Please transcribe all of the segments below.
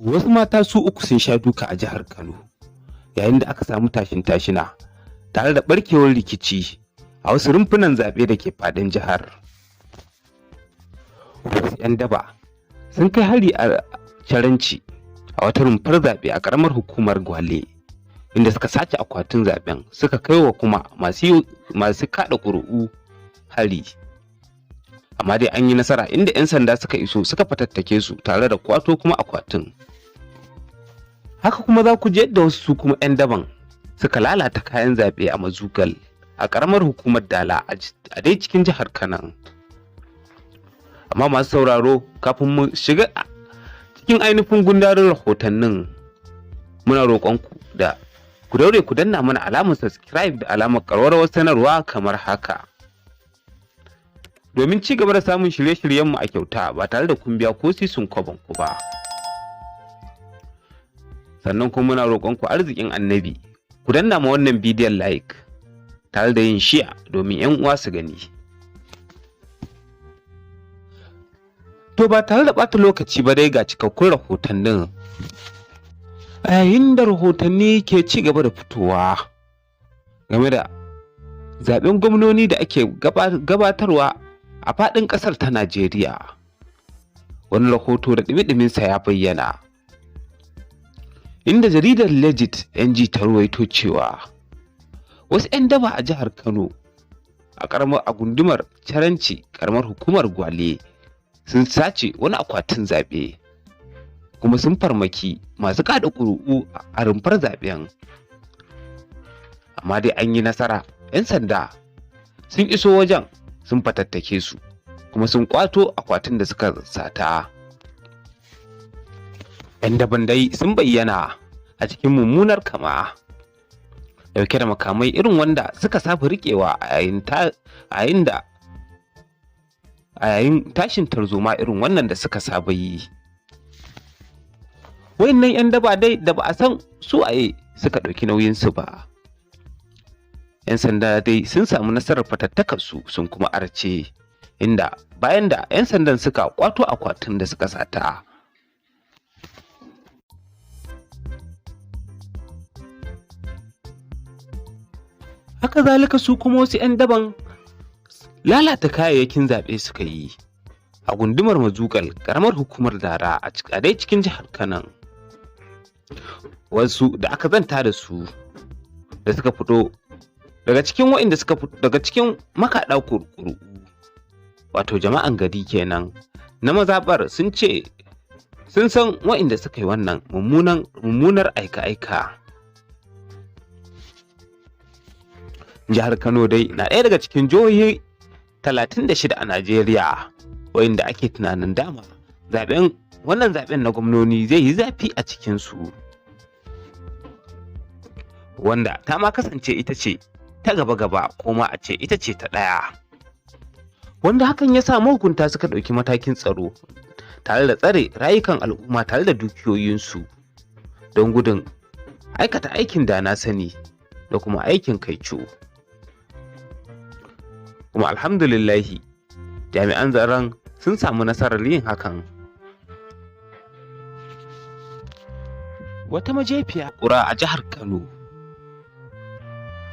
Wasu mata su uku sun sha duka a jihar Kano yayin da aka samu tashin-tashina tare da barkewar rikici a wasu rumfunan zaɓe da ke faɗin jihar. Wasu 'yan daba sun kai hari a Caranci a wata rumfar zaɓe a ƙaramar hukumar Gwale, inda suka sace akwatin zaɓen suka kai wa kuma masu kaɗa ƙuri'u hari. Amma dai an yi nasara inda 'yan sanda suka iso suka fatattake su tare da kwato kuma akwatin. Haka kuma za ku je yadda wasu su kuma 'yan daban suka lalata kayan zaɓe a Mazugal a ƙaramar hukumar Dala a dai cikin jihar Kano. Amma masu sauraro, kafin mu shiga cikin ainihin gundarin rahotannin, muna roƙonku da ku daure ku danna mana alamar subscribe da alamar ƙararrawar sanarwa kamar haka, domin ci gaba da samun shirye-shiryenmu a kyauta ba tare da kun biya ko sisin kwabon ku ba. Sannan kuma muna roƙonku arzikin annabi, ku danna ma wannan bidiyon like tare da yin share domin 'yan uwa su gani. To ba tare da ɓata lokaci ba dai ga cikakkun rahotannin. A yayin da rahotanni ke ci gaba da fitowa game da zaɓen gwamnoni da ake gabatarwa a faɗin ƙasar ta Najeriya, wani rahoto da ɗumi-ɗuminsa ya bayyana, inda jaridar Legit NG ta ruwaito cewa wasu 'yan daba a jihar Kano a gundumar Caranci, ƙaramar hukumar Gwale, sun sace wani akwatin zaɓe kuma sun farmaki masu kaɗa ƙuri'u a rumfar zaɓen. Amma dai an yi nasara, 'yan sanda sun iso wajen sun fatattake su kuma sun kwato akwatin da suka sata. 'Yan daban dai sun bayyana a cikin mummunar kama, dauke da makamai irin wanda suka saba riƙewa a yayin tashin tarzoma irin wannan da suka saba yi. Wayannan 'yan daba dai da ba a san su waye suka ɗauki nauyinsu ba. 'Yan sanda dai sun samu nasarar fatattakar su sun kuma arce, inda bayan da 'yan sandan suka kwato akwatin da suka sata. Haka zalika su kuma wasu 'yan daban lalata kayayyakin zaɓe suka yi a gundumar Mazugal, ƙaramar hukumar Dara a dai cikin jihar Kano. Wasu da aka zanta da su da suka fito daga cikin makaɗa kurkuru, wato jama'an gari kenan na mazaɓar, sun ce sun san waɗanda suka yi wannan mummunar aika-aika. Jihar Kano dai na ɗaya daga cikin jihohi 36 a Najeriya wanda ake tunanin dama wannan zaɓen na gwamnoni zai yi zafi a cikinsu, wanda ta ma kasance ita ce ta gaba-gaba ko ma a ce ita ce ta ɗaya, wanda hakan ya sa mahukunta suka ɗauki matakin tsaro tare da tsare rayukan al'umma tare da dukiyoyinsu don gudun aikata aikin da na sani da kuma aikin kaico. Kuma alhamdulillahi jami'an tsaron sun samu nasarar yin hakan. Wata majefiya ƙura a jihar Kano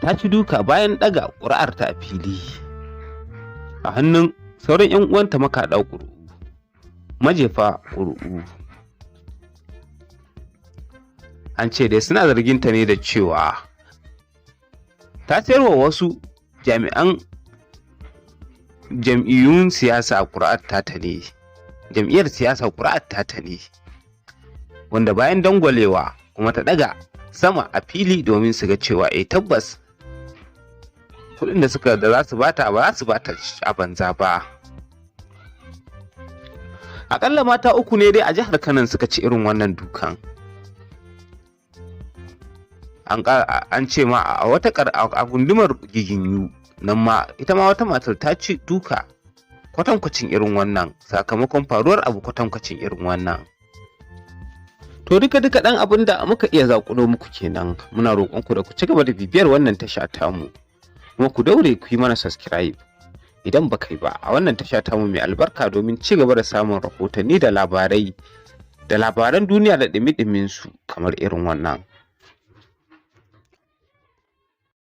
ta ci duka bayan ɗaga ƙuri'arta a fili a hannun sauran 'yan uwanta makaɗa ƙuri'u, majefa ƙuri'u. An ce dai suna zarginta ne da cewa ta sayarwa wasu jam'iyyun siyasa ƙuri'ar tata ne, jam'iyyar siyasa ƙuri'ar tata ne, wanda bayan dangwalewa kuma ta ɗaga sama a fili domin su ga cewa tabbas kuɗin da za su bata ba za su bata a banza ba. Aƙalla mata uku ne dai a jihar Kano suka ci irin wannan dukan. an ce ma a gundumar Giginyu nan ma ita ma wata matar ta ci duka kwatankwacin irin wannan sakamakon faruwar abu kwatankwacin irin wannan. To duka ɗan abin da muka iya zakulo muku kenan. Muna roƙonku da ku ci gaba da bibiyar wannan tasha tamu kuma ku daure ku yi mana subscribe idan ba kai ba a wannan tasha tamu mai albarka domin ci gaba da samun rahotanni da labaran duniya da ɗumi-ɗumin su kamar irin wannan.